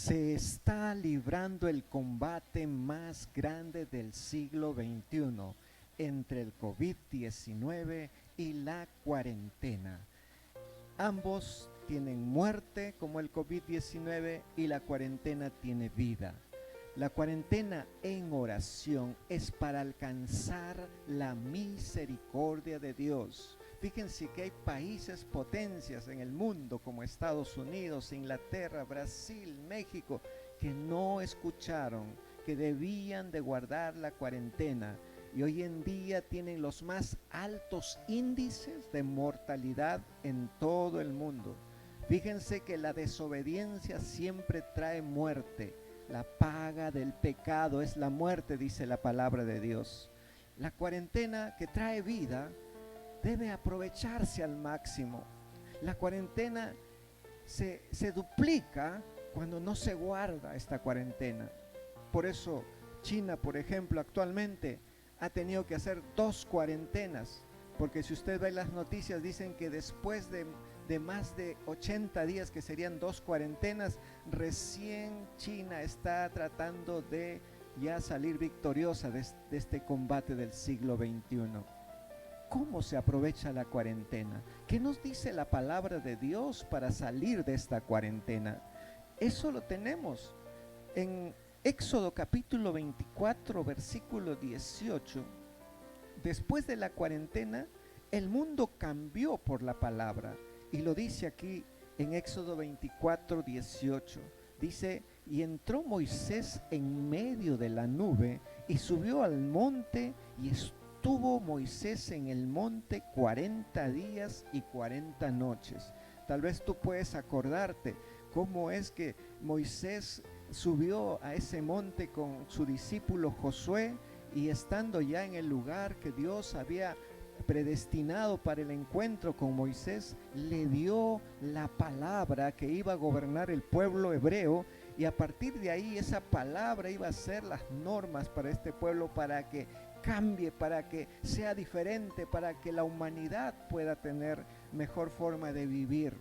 Se está librando el combate más grande del siglo XXI entre el COVID-19 y la cuarentena. Ambos tienen muerte como el COVID-19 y la cuarentena tiene vida. La cuarentena en oración es para alcanzar la misericordia de Dios. Fíjense que hay países, potencias en el mundo como Estados Unidos, Inglaterra, Brasil, México, que no escucharon que debían de guardar la cuarentena y hoy en día tienen los más altos índices de mortalidad en todo el mundo. Fíjense que la desobediencia siempre trae muerte. La paga del pecado es la muerte, dice la palabra de Dios. La cuarentena que trae vida debe aprovecharse al máximo. La cuarentena se duplica cuando no se guarda esta cuarentena. Por eso China, por ejemplo, actualmente ha tenido que hacer 2 cuarentenas, porque si usted ve las noticias dicen que después de más de 80 días, que serían 2 cuarentenas, recién China está tratando de ya salir victoriosa de este combate del siglo XXI. ¿Cómo se aprovecha la cuarentena? ¿Qué nos dice la palabra de Dios para salir de esta cuarentena? Eso lo tenemos en Éxodo capítulo 24, versículo 18. Después de la cuarentena, el mundo cambió por la palabra. Y lo dice aquí en Éxodo 24, 18. Dice, y entró Moisés en medio de la nube y subió al monte y estuvo Moisés en el monte 40 días y 40 noches. Tal vez tú puedes acordarte cómo es que Moisés subió a ese monte con su discípulo Josué y estando ya en el lugar que Dios había predestinado para el encuentro con Moisés, le dio la palabra que iba a gobernar el pueblo hebreo y a partir de ahí esa palabra iba a ser las normas para este pueblo, para que cambie, para que sea diferente, para que la humanidad pueda tener mejor forma de vivir.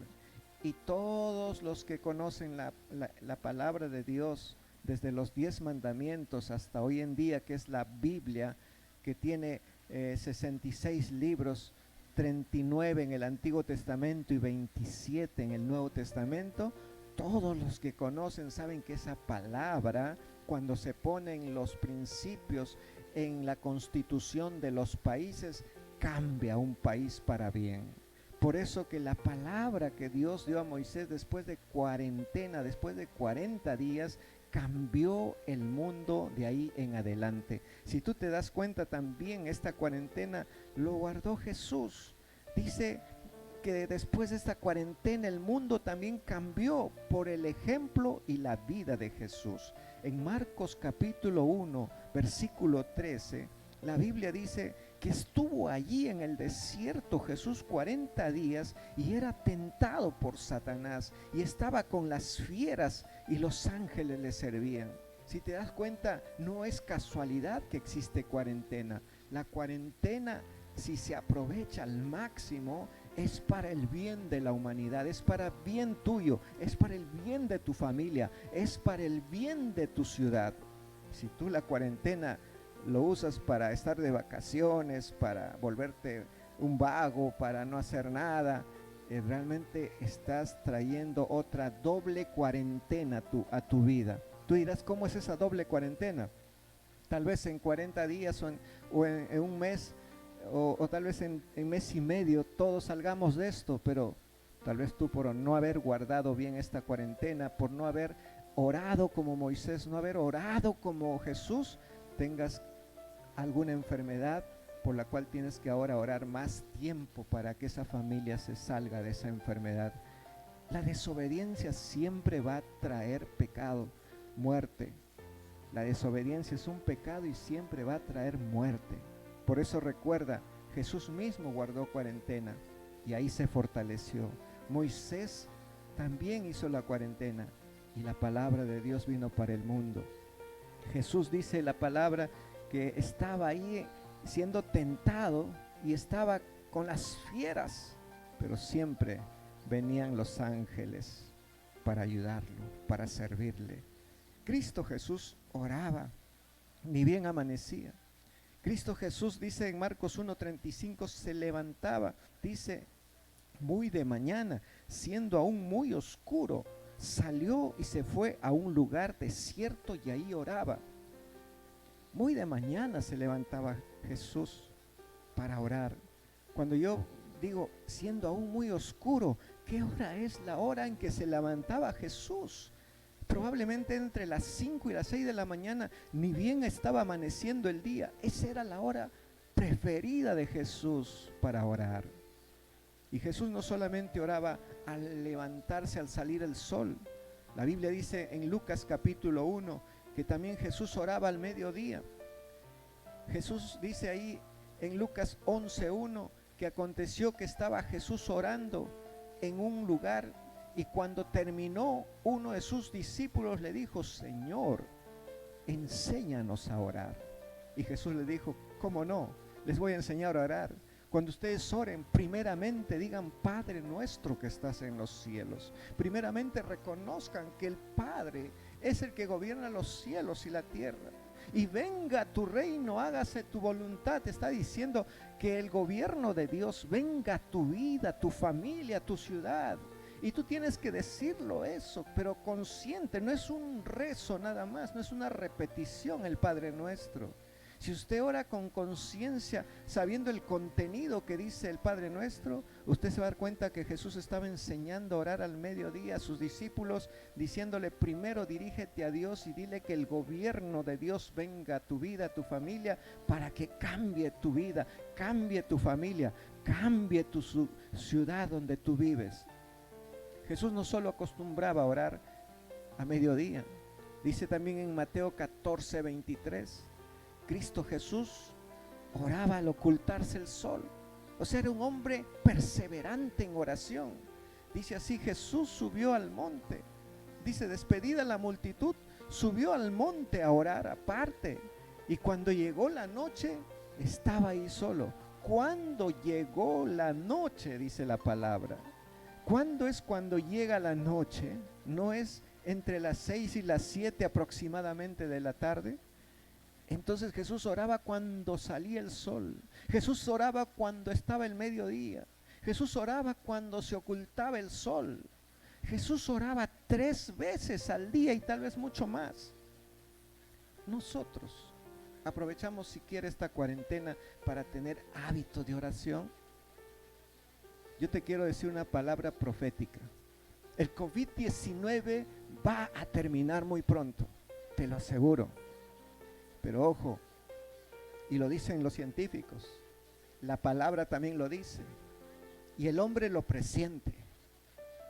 Y todos los que conocen la palabra de Dios, desde los 10 mandamientos hasta hoy en día, que es la Biblia, que tiene 66 libros, 39 en el Antiguo Testamento y 27 en el Nuevo Testamento, todos los que conocen saben que esa palabra, cuando se ponen los principios en la constitución de los países, cambia un país para bien. Por eso que la palabra que Dios dio a Moisés después de cuarentena, después de 40 días, cambió el mundo de ahí en adelante. Si tú te das cuenta, también esta cuarentena lo guardó Jesús. Dice que después de esta cuarentena el mundo también cambió por el ejemplo y la vida de Jesús. En Marcos capítulo 1, versículo 13, la Biblia dice que estuvo allí en el desierto Jesús 40 días y era tentado por Satanás y estaba con las fieras y los ángeles le servían. Si te das cuenta, no es casualidad que existe cuarentena. La cuarentena, si se aprovecha al máximo, es para el bien de la humanidad, es para bien tuyo, es para el bien de tu familia, es para el bien de tu ciudad. Si tú la cuarentena lo usas para estar de vacaciones, para volverte un vago, para no hacer nada, realmente estás trayendo otra doble cuarentena a tu vida. Tú dirás, ¿cómo es esa doble cuarentena? Tal vez en 40 días en un mes o tal vez en mes y medio todos salgamos de esto, pero tal vez tú por no haber guardado bien esta cuarentena, por no haber orado como Moisés, no haber orado como Jesús, tengas alguna enfermedad por la cual tienes que ahora orar más tiempo para que esa familia se salga de esa enfermedad. La desobediencia siempre va a traer pecado, muerte. La desobediencia es un pecado y siempre va a traer muerte. Por eso recuerda, Jesús mismo guardó cuarentena y ahí se fortaleció. Moisés también hizo la cuarentena y la palabra de Dios vino para el mundo. Jesús dice la palabra que estaba ahí siendo tentado y estaba con las fieras, pero siempre venían los ángeles. para ayudarlo, para servirle. Cristo Jesús oraba, ni bien amanecía. Cristo Jesús, dice en Marcos 1:35, se levantaba, dice, muy de mañana, siendo aún muy oscuro, salió y se fue a un lugar desierto y ahí oraba. Muy de mañana se levantaba Jesús para orar. Cuando yo digo, siendo aún muy oscuro, ¿qué hora es la hora en que se levantaba Jesús? Probablemente entre las 5 y las 6 de la mañana, ni bien estaba amaneciendo el día. Esa era la hora preferida de Jesús para orar. Y Jesús no solamente oraba al levantarse, al salir el sol. La Biblia dice en Lucas capítulo 1 que también Jesús oraba al mediodía. Jesús dice ahí en Lucas 11:1 que aconteció que estaba Jesús orando en un lugar y cuando terminó, uno de sus discípulos le dijo, Señor, enséñanos a orar. Y Jesús le dijo, ¿cómo no? Les voy a enseñar a orar. Cuando ustedes oren, primeramente digan, Padre nuestro que estás en los cielos. Primeramente reconozcan que el Padre es el que gobierna los cielos y la tierra. Y venga tu reino, hágase tu voluntad. Te está diciendo que el gobierno de Dios venga a tu vida, a tu familia, a tu ciudad. Y tú tienes que decirlo eso, pero consciente, no es un rezo nada más, no es una repetición el Padre Nuestro. Si usted ora con conciencia, sabiendo el contenido que dice el Padre Nuestro, usted se va a dar cuenta que Jesús estaba enseñando a orar al mediodía a sus discípulos, diciéndole primero dirígete a Dios y dile que el gobierno de Dios venga a tu vida, a tu familia, para que cambie tu vida, cambie tu familia, cambie tu ciudad donde tú vives. Jesús no solo acostumbraba a orar a mediodía, dice también en Mateo 14:23, Cristo Jesús oraba al ocultarse el sol. O sea, era un hombre perseverante en oración. Dice así, Jesús subió al monte. Dice, despedida la multitud, subió al monte a orar aparte. Y cuando llegó la noche, estaba ahí solo. Cuando llegó la noche, dice la palabra. ¿Cuándo es cuando llega la noche? ¿No es entre las 6 y las 7 aproximadamente de la tarde? Entonces Jesús oraba cuando salía el sol. Jesús oraba cuando estaba el mediodía. Jesús oraba cuando se ocultaba el sol. Jesús oraba 3 veces al día y tal vez mucho más. Nosotros aprovechamos siquiera esta cuarentena para tener hábito de oración. Yo te quiero decir una palabra profética. El COVID-19 va a terminar muy pronto, te lo aseguro. Pero ojo, y lo dicen los científicos, la palabra también lo dice, y el hombre lo presiente.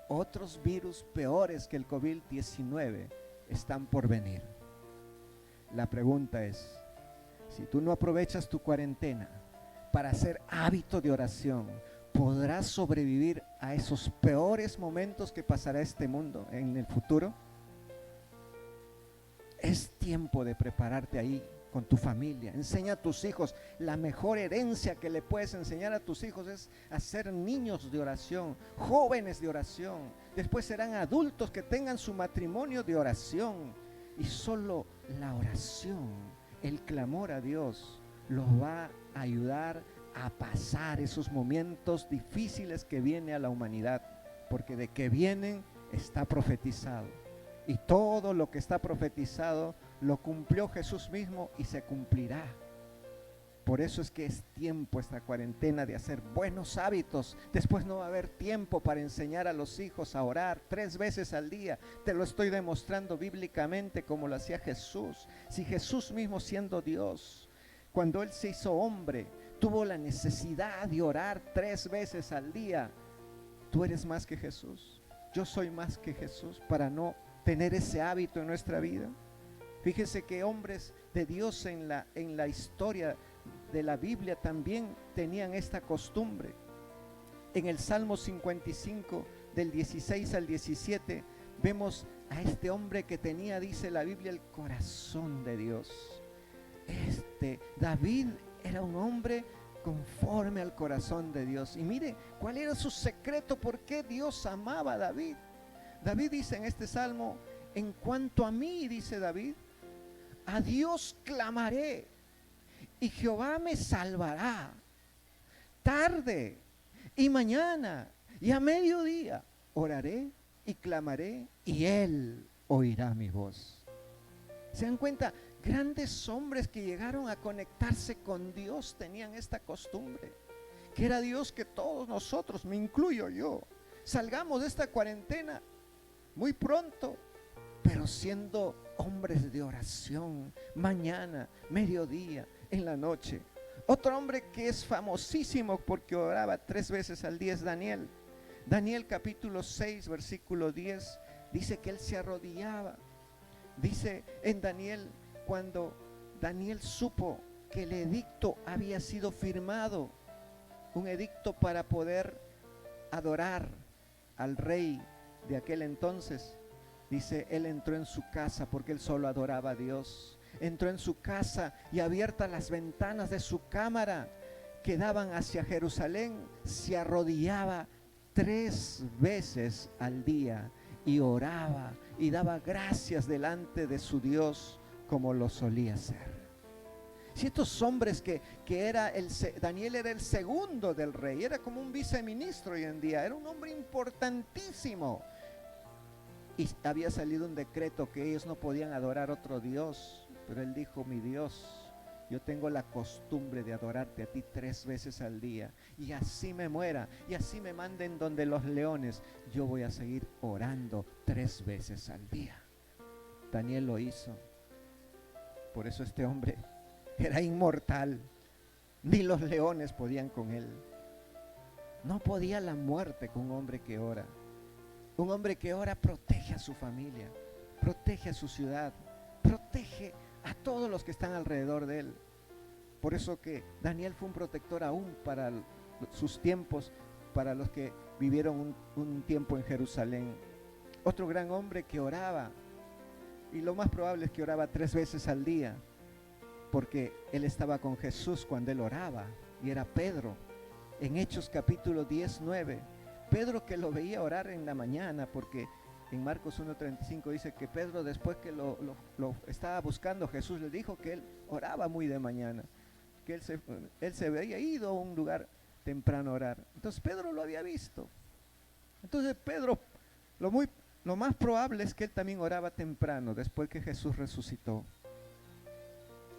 Otros virus peores que el COVID-19 están por venir. La pregunta es, si tú no aprovechas tu cuarentena para hacer hábito de oración, ¿podrás sobrevivir a esos peores momentos que pasará este mundo en el futuro? Es tiempo de prepararte ahí con tu familia. Enseña a tus hijos. La mejor herencia que le puedes enseñar a tus hijos es hacer niños de oración, jóvenes de oración. Después serán adultos que tengan su matrimonio de oración. Y solo la oración, el clamor a Dios, los va a ayudar a pasar esos momentos difíciles que viene a la humanidad. Porque de que vienen está profetizado. Y todo lo que está profetizado lo cumplió Jesús mismo y se cumplirá. Por eso es que es tiempo esta cuarentena de hacer buenos hábitos. Después no va a haber tiempo para enseñar a los hijos a orar 3 veces al día. Te lo estoy demostrando bíblicamente como lo hacía Jesús. Si Jesús mismo siendo Dios, cuando Él se hizo hombre, tuvo la necesidad de orar 3 veces al día, tú eres más que Jesús. Yo soy más que Jesús para no tener ese hábito en nuestra vida. Fíjese que hombres de Dios en la historia de la Biblia también tenían esta costumbre. En el Salmo 55 del 16 al 17 vemos a este hombre que tenía, dice la Biblia, el corazón de Dios. David era un hombre conforme al corazón de Dios. Y mire cuál era su secreto, por qué Dios amaba a David. David dice en este salmo: en cuanto a mí, dice David, a Dios clamaré y Jehová me salvará. Tarde y mañana y a mediodía oraré y clamaré y Él oirá mi voz. ¿Se dan cuenta? Grandes hombres que llegaron a conectarse con Dios tenían esta costumbre, que era Dios que todos nosotros, me incluyo yo, salgamos de esta cuarentena muy pronto, pero siendo hombres de oración, mañana, mediodía, en la noche. Otro hombre que es famosísimo porque oraba 3 veces al día es Daniel. Daniel capítulo 6, versículo 10, dice que él se arrodillaba. Dice en Daniel, cuando Daniel supo que el edicto había sido firmado, un edicto para poder adorar al rey de aquel entonces, dice, él entró en su casa porque él solo adoraba a Dios. Entró en su casa y abiertas las ventanas de su cámara que daban hacia Jerusalén, se arrodillaba 3 veces al día y oraba y daba gracias delante de su Dios como lo solía hacer. Si estos hombres que era Daniel era el segundo del rey, era como un viceministro hoy en día, era un hombre importantísimo. Y había salido un decreto que ellos no podían adorar otro Dios, pero él dijo: mi Dios, yo tengo la costumbre de adorarte a ti 3 veces al día, y así me muera, y así me manden donde los leones, yo voy a seguir orando 3 veces al día. Daniel lo hizo. Por eso este hombre era inmortal. Ni los leones podían con él. No podía la muerte con un hombre que ora. Un hombre que ora protege a su familia, protege a su ciudad, protege a todos los que están alrededor de él. Por eso que Daniel fue un protector aún para sus tiempos, para los que vivieron un tiempo en Jerusalén. Otro gran hombre que oraba, y lo más probable es que oraba 3 veces al día, porque él estaba con Jesús cuando él oraba, y era Pedro. En Hechos capítulo 19, Pedro, que lo veía orar en la mañana, porque en Marcos 1:35 dice que Pedro, después que lo estaba buscando, Jesús le dijo que él oraba muy de mañana, que él se había ido a un lugar temprano a orar. Entonces Pedro lo había visto. Entonces Pedro, lo más probable es que él también oraba temprano, después que Jesús resucitó.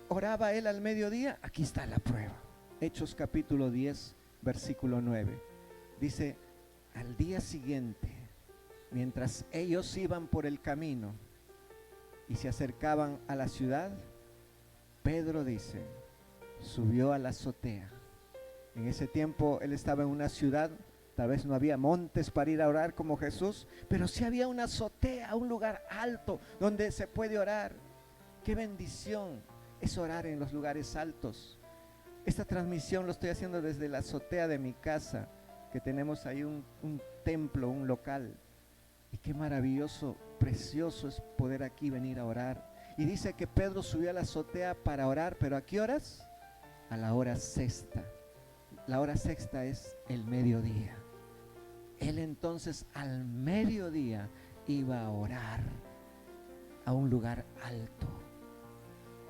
¿Oraba él al mediodía? Aquí está la prueba. Hechos capítulo 10, versículo 9. Dice: al día siguiente, mientras ellos iban por el camino y se acercaban a la ciudad, Pedro, dice, subió a la azotea. En ese tiempo él estaba en una ciudad, tal vez no había montes para ir a orar como Jesús, pero sí había una azotea, un lugar alto donde se puede orar. Qué bendición es orar en los lugares altos. Esta transmisión lo estoy haciendo desde la azotea de mi casa, que tenemos ahí un templo, un local. Y qué maravilloso, precioso es poder aquí venir a orar. Y dice que Pedro subió a la azotea para orar, pero ¿a qué horas? A la hora sexta. La hora sexta es el mediodía. Él entonces al mediodía iba a orar a un lugar alto.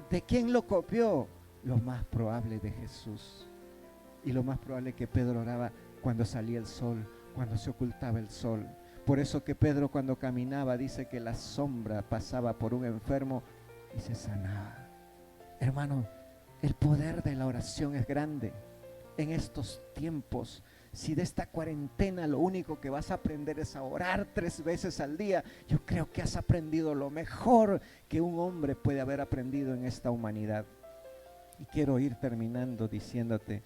¿De quién lo copió? Lo más probable de Jesús. Y lo más probable que Pedro oraba cuando salía el sol, cuando se ocultaba el sol. Por eso que Pedro, cuando caminaba, dice que la sombra pasaba por un enfermo y se sanaba. Hermano, el poder de la oración es grande. En estos tiempos, si de esta cuarentena lo único que vas a aprender es a orar 3 veces al día, yo creo que has aprendido lo mejor que un hombre puede haber aprendido en esta humanidad. Y quiero ir terminando diciéndote,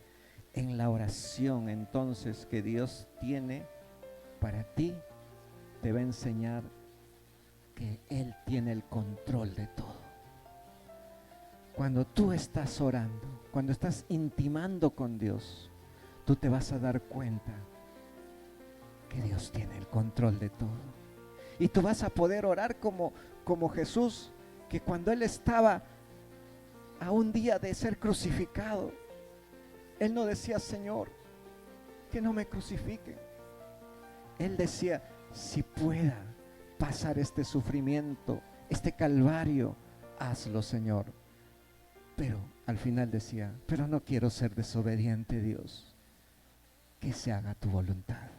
en la oración entonces que Dios tiene para ti, te va a enseñar que Él tiene el control de todo. Cuando tú estás orando, cuando estás intimando con Dios, tú te vas a dar cuenta que Dios tiene el control de todo. Y tú vas a poder orar como Jesús, que cuando Él estaba a un día de ser crucificado, Él no decía: Señor, que no me crucifiquen. Él decía: si pueda, pasar este sufrimiento, este calvario, hazlo, Señor. Pero al final decía, pero no quiero ser desobediente, Dios, que se haga tu voluntad.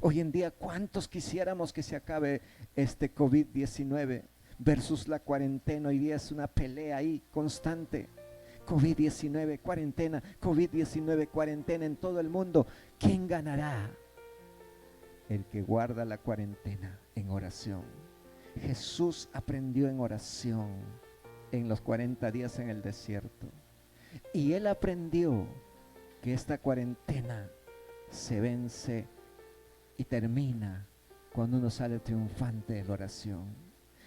Hoy en día, ¿cuántos quisiéramos que se acabe este COVID-19 versus la cuarentena? Hoy día es una pelea ahí constante. COVID-19, cuarentena en todo el mundo. ¿Quién ganará? El que guarda la cuarentena en oración. Jesús aprendió en oración en los 40 días en el desierto. Y él aprendió que esta cuarentena se vence y termina cuando uno sale triunfante de la oración.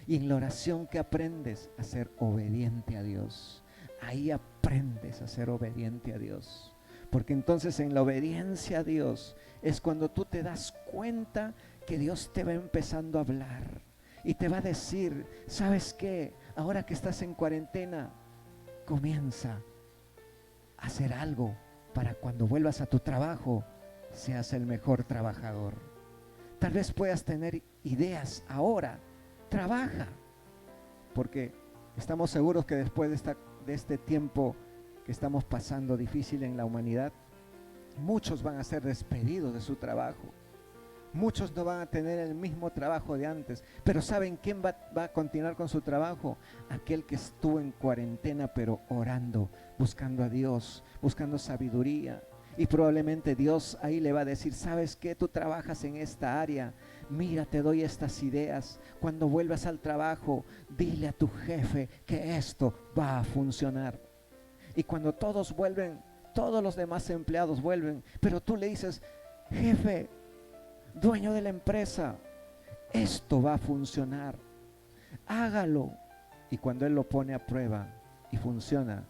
Y en la oración que aprendes a ser obediente a Dios. Ahí aprendes a ser obediente a Dios. Porque entonces en la obediencia a Dios es cuando tú te das cuenta que Dios te va empezando a hablar. Y te va a decir, ¿sabes qué? Ahora que estás en cuarentena, comienza a hacer algo para cuando vuelvas a tu trabajo, seas el mejor trabajador. Tal vez puedas tener ideas ahora, trabaja, porque estamos seguros que después de este tiempo que estamos pasando difícil en la humanidad, muchos van a ser despedidos de su trabajo. Muchos no van a tener el mismo trabajo de antes, pero ¿saben quién va a continuar con su trabajo? Aquel que estuvo en cuarentena, pero orando, buscando a Dios, buscando sabiduría. Y probablemente Dios ahí le va a decir, ¿sabes qué? Tú trabajas en esta área, mira, te doy estas ideas. Cuando vuelvas al trabajo, dile a tu jefe que esto va a funcionar. Y cuando todos vuelven, todos los demás empleados vuelven, pero tú le dices, jefe, dueño de la empresa, esto va a funcionar, hágalo. Y cuando él lo pone a prueba y funciona,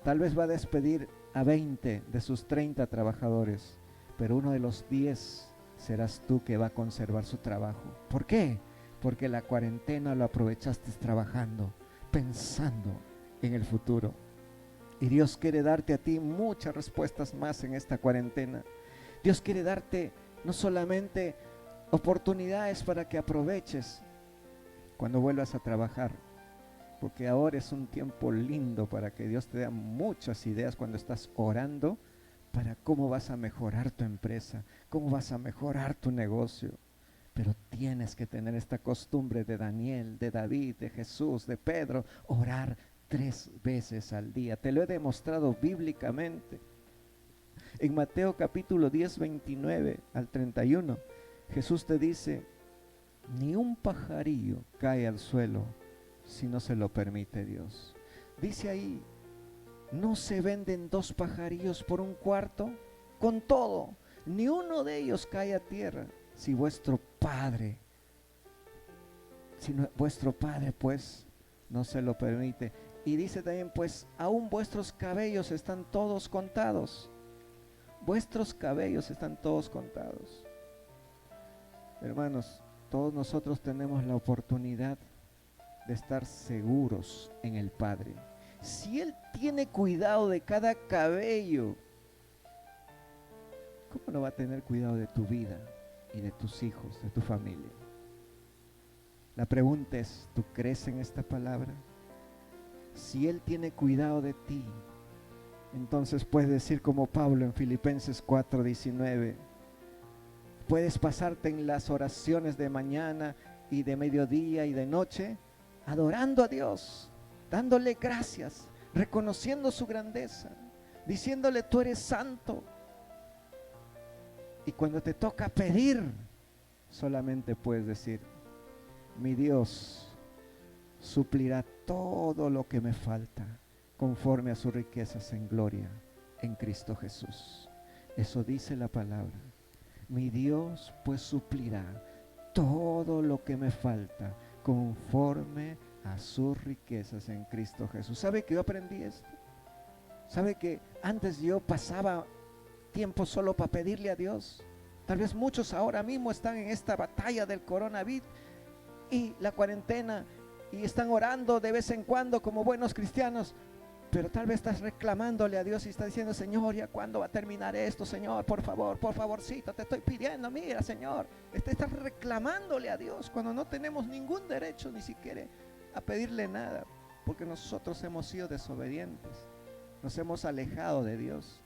tal vez va a despedir a 20 de sus 30 trabajadores, pero uno de los 10 serás tú que va a conservar su trabajo. ¿Por qué? Porque la cuarentena lo aprovechaste trabajando, pensando en el futuro. Y Dios quiere darte a ti muchas respuestas más en esta cuarentena. Dios quiere darte no solamente oportunidades para que aproveches cuando vuelvas a trabajar, porque ahora es un tiempo lindo para que Dios te dé muchas ideas cuando estás orando para cómo vas a mejorar tu empresa, cómo vas a mejorar tu negocio. Pero tienes que tener esta costumbre de Daniel, de David, de Jesús, de Pedro, orar 3 veces al día. Te lo he demostrado bíblicamente. En Mateo capítulo 10, 29 al 31, Jesús te dice, ni un pajarillo cae al suelo si no se lo permite Dios. Dice ahí, ¿no se venden 2 pajarillos por un cuarto? Con todo, ni uno de ellos cae a tierra si vuestro Padre, pues no se lo permite. Y dice también, pues aún vuestros cabellos están todos contados. Vuestros cabellos están todos contados. Hermanos, todos nosotros tenemos la oportunidad de estar seguros en el Padre. Si Él tiene cuidado de cada cabello, ¿cómo no va a tener cuidado de tu vida y de tus hijos, de tu familia? La pregunta es, ¿tú crees en esta palabra? Si Él tiene cuidado de ti, entonces puedes decir como Pablo en Filipenses 4:19, puedes pasarte en las oraciones de mañana y de mediodía y de noche, adorando a Dios, dándole gracias, reconociendo su grandeza, diciéndole tú eres santo. Y cuando te toca pedir, solamente puedes decir, mi Dios suplirá todo lo que me falta conforme a sus riquezas en gloria en Cristo Jesús. Eso dice la palabra. Mi Dios pues suplirá todo lo que me falta conforme a sus riquezas en Cristo Jesús. ¿Sabe que yo aprendí esto? ¿Sabe que antes yo pasaba tiempo solo para pedirle a Dios? Tal vez muchos ahora mismo están en esta batalla del coronavirus y la cuarentena y están orando de vez en cuando como buenos cristianos, Pero tal vez estás reclamándole a Dios y estás diciendo: Señor, ¿ya cuándo va a terminar esto? Señor, por favor, por favorcito, te estoy pidiendo, mira, Señor. Estás reclamándole a Dios cuando no tenemos ningún derecho ni siquiera a pedirle nada, porque nosotros hemos sido desobedientes, nos hemos alejado de Dios.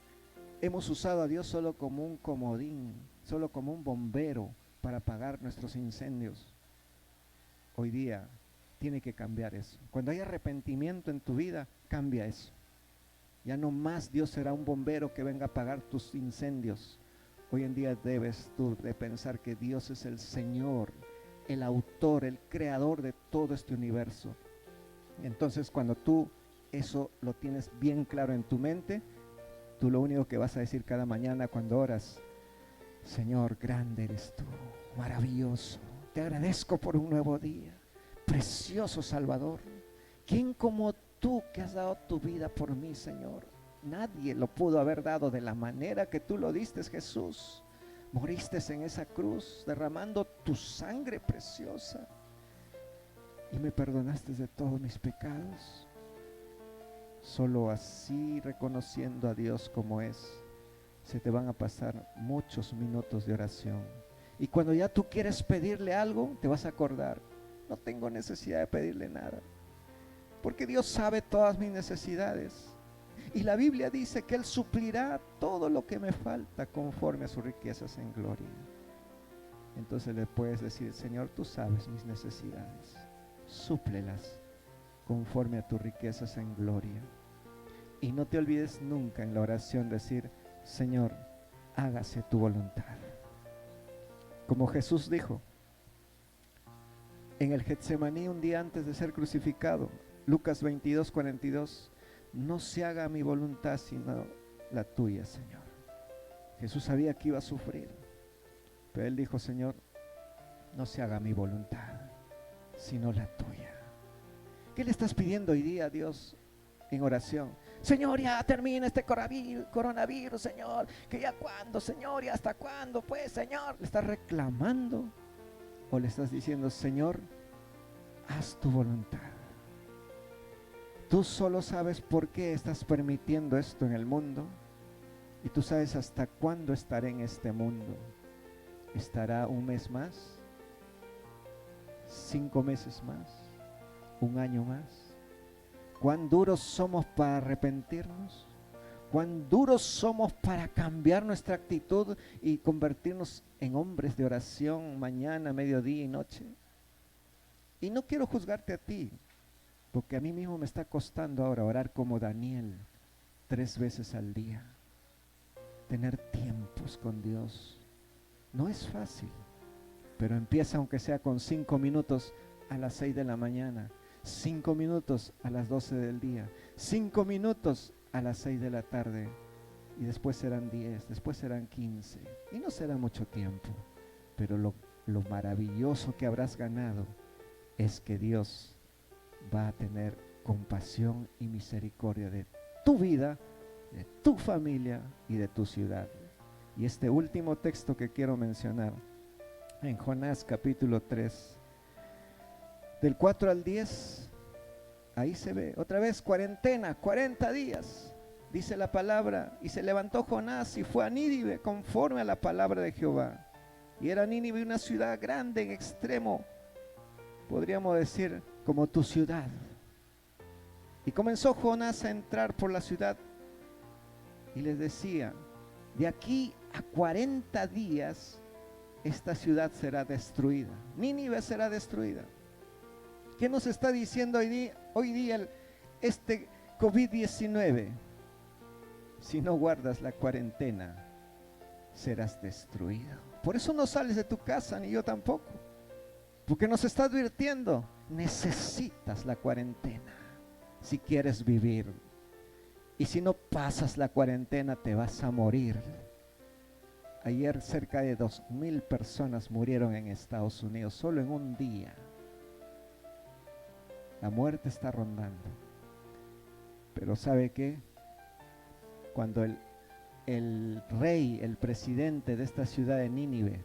Hemos usado a Dios solo como un comodín, solo como un bombero para apagar nuestros incendios. Hoy día tiene que cambiar eso. Cuando hay arrepentimiento en tu vida, cambia eso. Ya no más Dios será un bombero que venga a apagar tus incendios. Hoy en día debes tú de pensar que Dios es el Señor, el autor, el creador de todo este universo. Entonces, cuando tú eso lo tienes bien claro en tu mente, tú lo único que vas a decir cada mañana cuando oras: Señor, grande eres tú, maravilloso. Te agradezco por un nuevo día. Precioso Salvador, ¿quién como tú que has dado tu vida por mí, Señor? Nadie lo pudo haber dado de la manera que tú lo diste, Jesús. Moriste en esa cruz derramando tu sangre preciosa y me perdonaste de todos mis pecados. Solo así, reconociendo a Dios como es, se te van a pasar muchos minutos de oración. Y cuando ya tú quieres pedirle algo, te vas a acordar: no tengo necesidad de pedirle nada, porque Dios sabe todas mis necesidades. Y la Biblia dice que Él suplirá todo lo que me falta conforme a sus riquezas en gloria. Entonces le puedes decir: Señor, tú sabes mis necesidades, súplelas conforme a tus riquezas en gloria. Y no te olvides nunca en la oración decir: Señor, hágase tu voluntad. Como Jesús dijo en el Getsemaní un día antes de ser crucificado, Lucas 22:42, no se haga mi voluntad sino la tuya, Señor. Jesús sabía que iba a sufrir, pero Él dijo: Señor, no se haga mi voluntad sino la tuya. ¿Qué le estás pidiendo hoy día a Dios en oración? Señor, ya termina este coronavirus, Señor, que ya cuándo, Señor, y hasta cuándo, pues, Señor. ¿Le estás reclamando o le estás diciendo: Señor, haz tu voluntad? Tú solo sabes por qué estás permitiendo esto en el mundo, y tú sabes hasta cuándo estaré en este mundo. ¿Estará un mes más? ¿5 meses más? ¿1 año más? ¿Cuán duros somos para arrepentirnos? ¿Cuán duros somos para cambiar nuestra actitud y convertirnos en hombres de oración mañana, mediodía y noche? Y no quiero juzgarte a ti, porque a mí mismo me está costando ahora orar como Daniel 3 veces al día. Tener tiempos con Dios no es fácil, pero empieza aunque sea con 5 minutos a las 6 de la mañana, 5 minutos a las 12 del día, 5 minutos a las 6 de la tarde, y después serán 10, después serán 15, y no será mucho tiempo, pero lo maravilloso que habrás ganado es que Dios va a tener compasión y misericordia de tu vida, de tu familia y de tu ciudad. Y este último texto que quiero mencionar, en Jonás capítulo 3, del 4 al 10, ahí se ve, otra vez cuarentena, 40 días, dice la palabra, y se levantó Jonás y fue a Nínive conforme a la palabra de Jehová. Y era Nínive una ciudad grande en extremo, podríamos decir como tu ciudad. Y comenzó Jonás a entrar por la ciudad y les decía: de aquí a 40 días esta ciudad será destruida, Nínive será destruida. ¿Qué nos está diciendo hoy día este COVID-19? Si no guardas la cuarentena, serás destruido. Por eso no sales de tu casa, ni yo tampoco, porque nos está advirtiendo: necesitas la cuarentena si quieres vivir. Y si no pasas la cuarentena, te vas a morir. Ayer cerca de 2,000 personas murieron en Estados Unidos, solo en un día. La muerte está rondando. Pero ¿sabe qué? Cuando el rey, el presidente de esta ciudad de Nínive,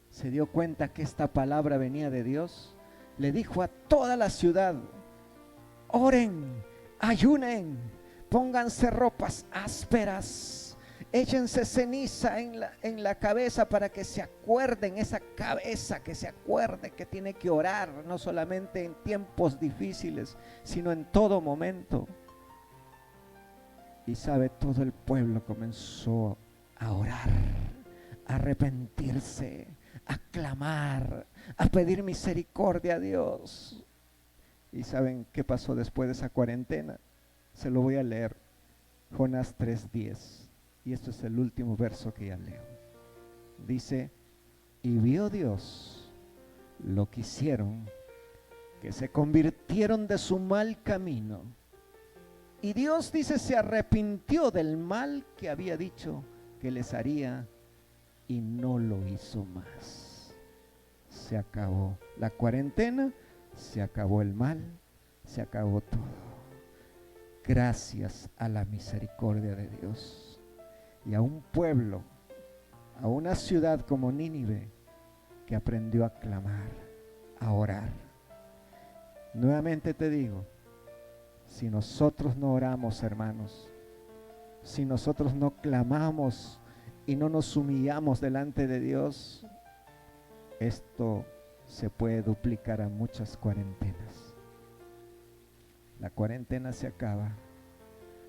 se dio cuenta que esta palabra venía de Dios, le dijo a toda la ciudad: oren ayunen, pónganse ropas ásperas, échense ceniza en la cabeza para que se acuerden, esa cabeza que se acuerde que tiene que orar, no solamente en tiempos difíciles, sino en todo momento. Y sabe, todo el pueblo comenzó a orar, a arrepentirse, a clamar, a pedir misericordia a Dios. ¿Y saben qué pasó después de esa cuarentena? Se lo voy a leer, Jonás 3:10. Y esto es el último verso que ya leo. Dice, y vio Dios lo que hicieron, que se convirtieron de su mal camino. Y Dios, dice, se arrepintió del mal que había dicho que les haría y no lo hizo más. Se acabó la cuarentena, se acabó el mal, se acabó todo. Gracias a la misericordia de Dios. Y a un pueblo, a una ciudad como Nínive, que aprendió a clamar, a orar. Nuevamente te digo, si nosotros no oramos, hermanos, si nosotros no clamamos y no nos humillamos delante de Dios, esto se puede duplicar a muchas cuarentenas. La cuarentena se acaba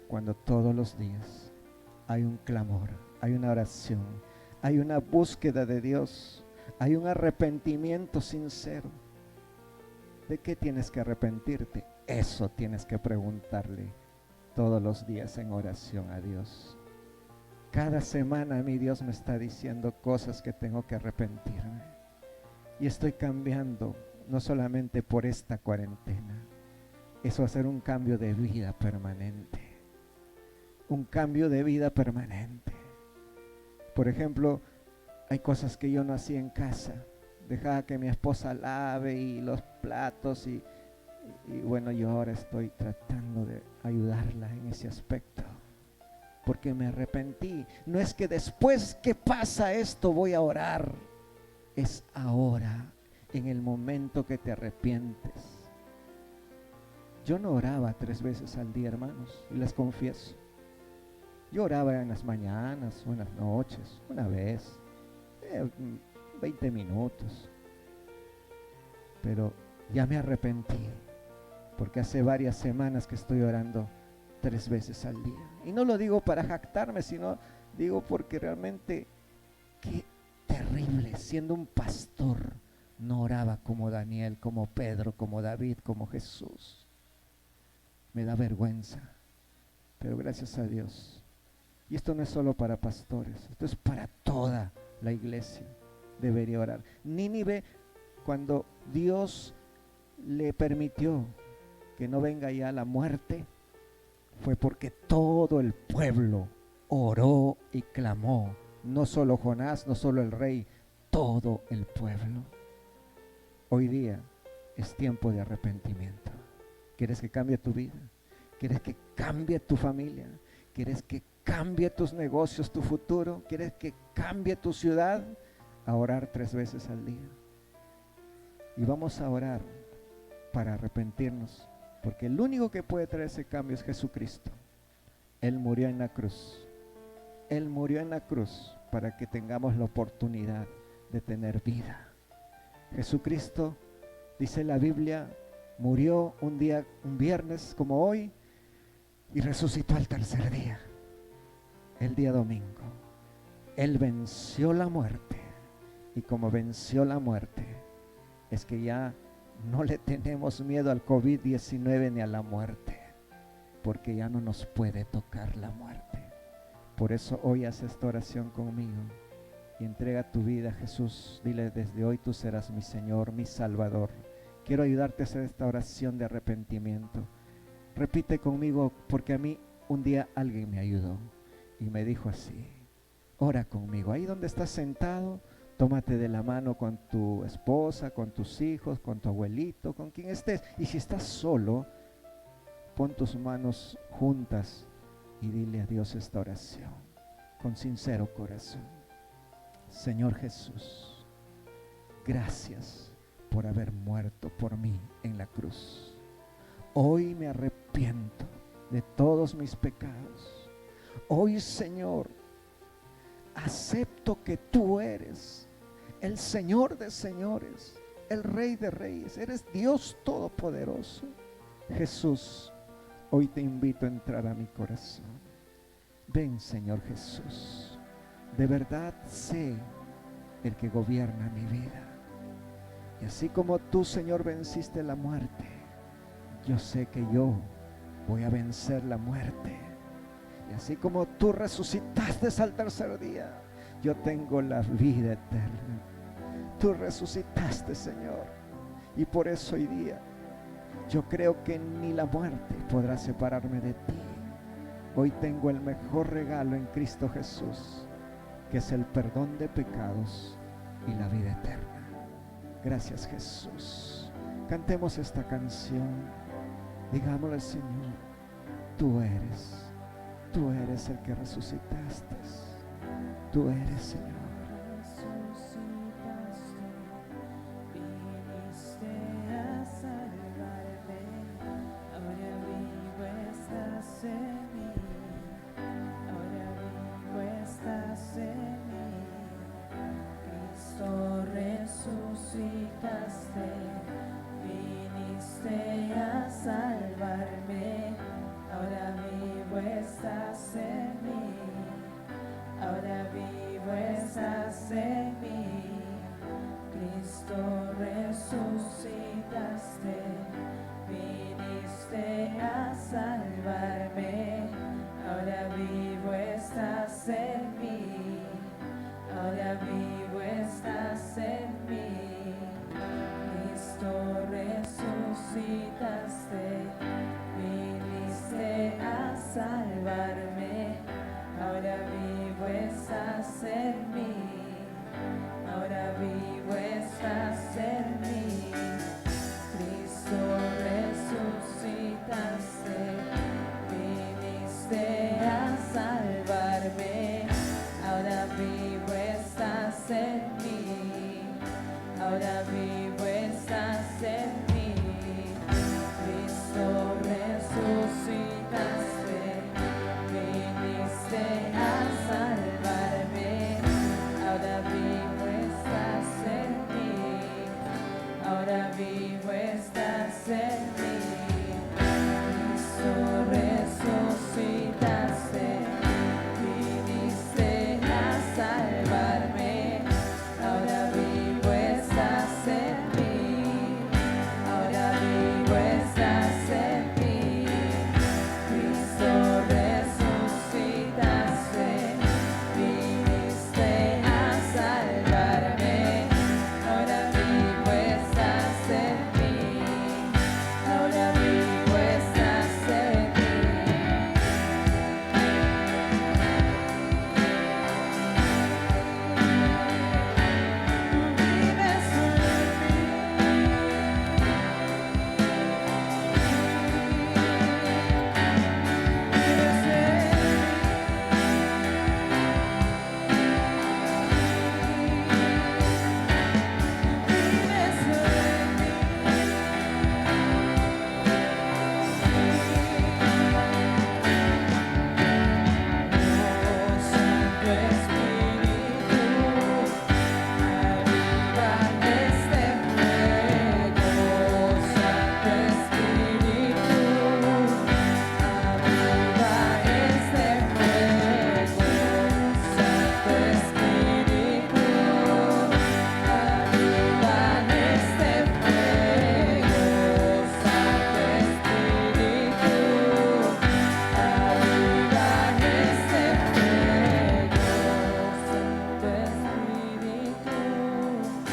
cuando todos los días hay un clamor, hay una oración, hay una búsqueda de Dios, hay un arrepentimiento sincero. ¿De qué tienes que arrepentirte? Eso tienes que preguntarle todos los días en oración a Dios. Cada semana mi Dios me está diciendo cosas que tengo que arrepentirme. Y estoy cambiando, no solamente por esta cuarentena. Eso va a ser un cambio de vida permanente. Un cambio de vida permanente. Por ejemplo, hay cosas que yo no hacía en casa. Dejaba que mi esposa lave y los platos y bueno, yo ahora estoy tratando de ayudarla en ese aspecto. Porque me arrepentí. No es que después que pasa esto voy a orar. Es ahora, en el momento que te arrepientes. Yo no oraba 3 veces al día, hermanos, y les confieso. Yo oraba en las mañanas o en las noches, una vez, 20 minutos. Pero ya me arrepentí, porque hace varias semanas que estoy orando 3 veces al día. Y no lo digo para jactarme, sino digo porque realmente qué terrible, siendo un pastor, no oraba como Daniel, como Pedro, como David, como Jesús. Me da vergüenza, pero gracias a Dios. Y esto no es solo para pastores, esto es para toda la iglesia. Debería orar. Nínive, cuando Dios le permitió que no venga ya la muerte, fue porque todo el pueblo oró y clamó. No solo Jonás, no solo el rey, todo el pueblo. Hoy día es tiempo de arrepentimiento. ¿Quieres que cambie tu vida? ¿Quieres que cambie tu familia? ¿Quieres que cambie tus negocios, tu futuro? ¿Quieres que cambie tu ciudad? A orar 3 veces al día. Y vamos a orar para arrepentirnos, porque el único que puede traer ese cambio es Jesucristo. Él murió en la cruz. Él murió en la cruz para que tengamos la oportunidad de tener vida. Jesucristo, dice la Biblia, murió un día, un viernes como hoy, y resucitó al tercer día, el día domingo. Él venció la muerte, y como venció la muerte, es que ya no le tenemos miedo al COVID-19 ni a la muerte, porque ya no nos puede tocar la muerte. Por eso hoy haz esta oración conmigo y entrega tu vida a Jesús. Dile: desde hoy tú serás mi Señor, mi Salvador. Quiero ayudarte a hacer esta oración de arrepentimiento. Repite conmigo, porque a mí un día alguien me ayudó y me dijo así: ora conmigo. Ahí donde estás sentado, tómate de la mano con tu esposa, con tus hijos, con tu abuelito, con quien estés. Y si estás solo, pon tus manos juntas y dile a Dios esta oración con sincero corazón. Señor Jesús, gracias por haber muerto por mí en la cruz. Hoy me arrepiento de todos mis pecados. Hoy, Señor, acepto que tú eres el Señor de señores, el Rey de reyes, eres Dios todopoderoso. Jesús, hoy te invito a entrar a mi corazón. Ven, Señor Jesús, de verdad sé el que gobierna mi vida. Y así como tú, Señor, venciste la muerte, yo sé que yo voy a vencer la muerte. Y así como tú resucitaste al tercer día, yo tengo la vida eterna. Tú resucitaste, Señor, y por eso hoy día yo creo que ni la muerte podrá separarme de ti. Hoy tengo el mejor regalo en Cristo Jesús, que es el perdón de pecados y la vida eterna. Gracias, Jesús. Cantemos esta canción. Digámosle al Señor, tú eres el que resucitaste. Tú eres, Señor. Viniste a salvarme, ahora vivo estás en mí, ahora vivo estás en mí. Cristo resucitaste, viniste a salvarme, ahora vivo estás en mí, ahora vivo estás en mí. Cristo resucitaste, viniste a salvarme, ahora vivo estás en mí, ahora vivo estás en mí. Cristo resucitaste, viniste a salvarme, ahora vivo estás en mí, ahora vivo estás en mí. Cristo resucitaste, viniste a salvarme, ahora vivo estás en mí, ahora vivo estás en mí. Cristo resucitaste, viniste a salvarme, ahora vivo estás en mí, ahora vivo estás en mí. Cristo resucitaste, viniste a salvarme, ahora vivo estás en mí, ahora vivo estás en mí.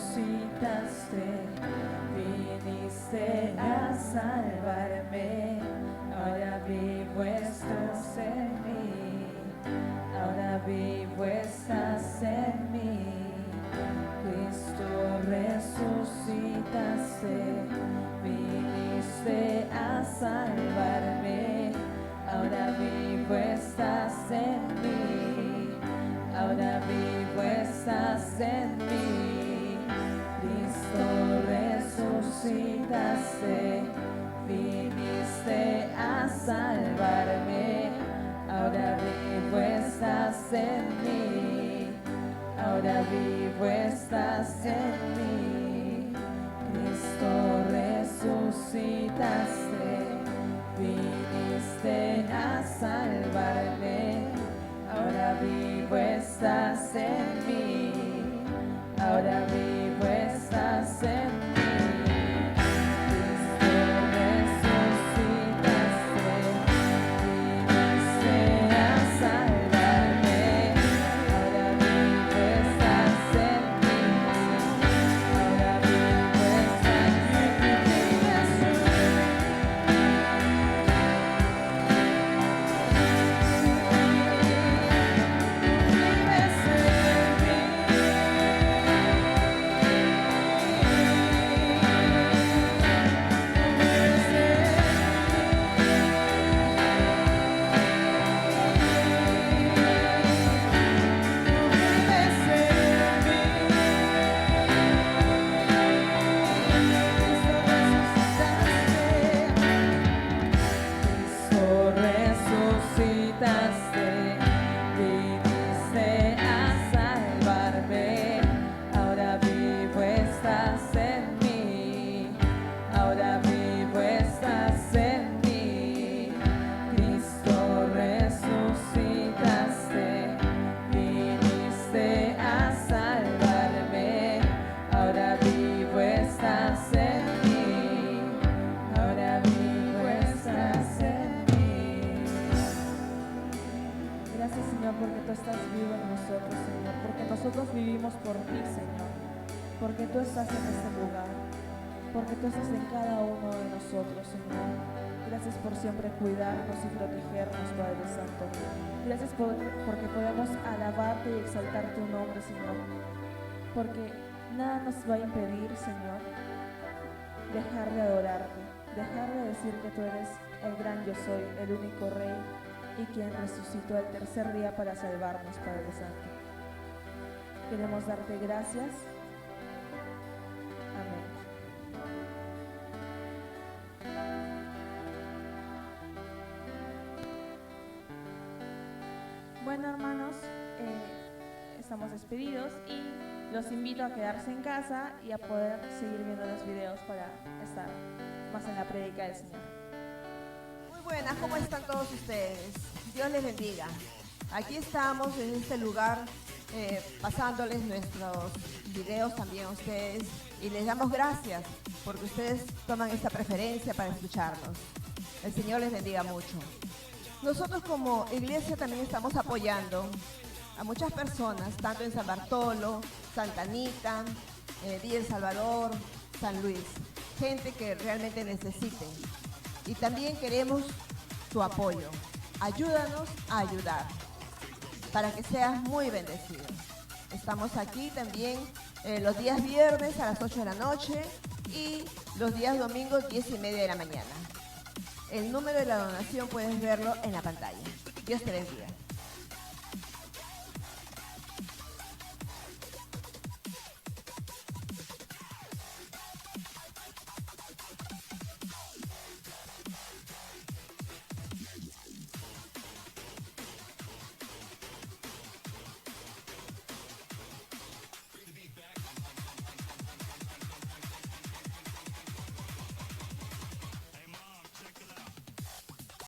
Resucitaste, viniste a salvarme, ahora vivo estás en mí, ahora vivo estás en mí. Cristo resucitaste, viniste a salvarme, ahora vivo estás en mí, ahora vivo estás en mí. Cristo resucitaste, viniste a salvarme, ahora vivo estás en mí, ahora vivo estás en mí. Cristo resucitaste, viniste a salvarme, ahora vivo estás en mí, ahora vivo estás en mí. Nosotros vivimos por ti, Señor, porque tú estás en este lugar, porque tú estás en cada uno de nosotros, Señor. Gracias por siempre cuidarnos y protegernos, Padre Santo. Gracias porque podemos alabarte y exaltar tu nombre, Señor, porque nada nos va a impedir, Señor, dejar de adorarte, dejar de decir que tú eres el gran yo soy, el único Rey y quien resucitó el tercer día para salvarnos, Padre Santo. Queremos darte gracias. Amén. Bueno, hermanos, estamos despedidos y los invito a quedarse en casa y a poder seguir viendo los videos para estar más en la prédica del Señor. Muy buenas, ¿cómo están todos ustedes? Dios les bendiga. Aquí estamos en este lugar pasándoles nuestros videos también a ustedes y les damos gracias porque ustedes toman esta preferencia para escucharnos. El Señor les bendiga mucho. Nosotros como iglesia también estamos apoyando a muchas personas, tanto en San Bartolo, Santa Anita, Villa El Salvador, San Luis, gente que realmente necesiten. Y también queremos tu apoyo. Ayúdanos a ayudar, para que seas muy bendecido. Estamos aquí también los días viernes a las 8 de la noche y los días domingos 10:30 de la mañana. El número de la donación puedes verlo en la pantalla. Dios te bendiga.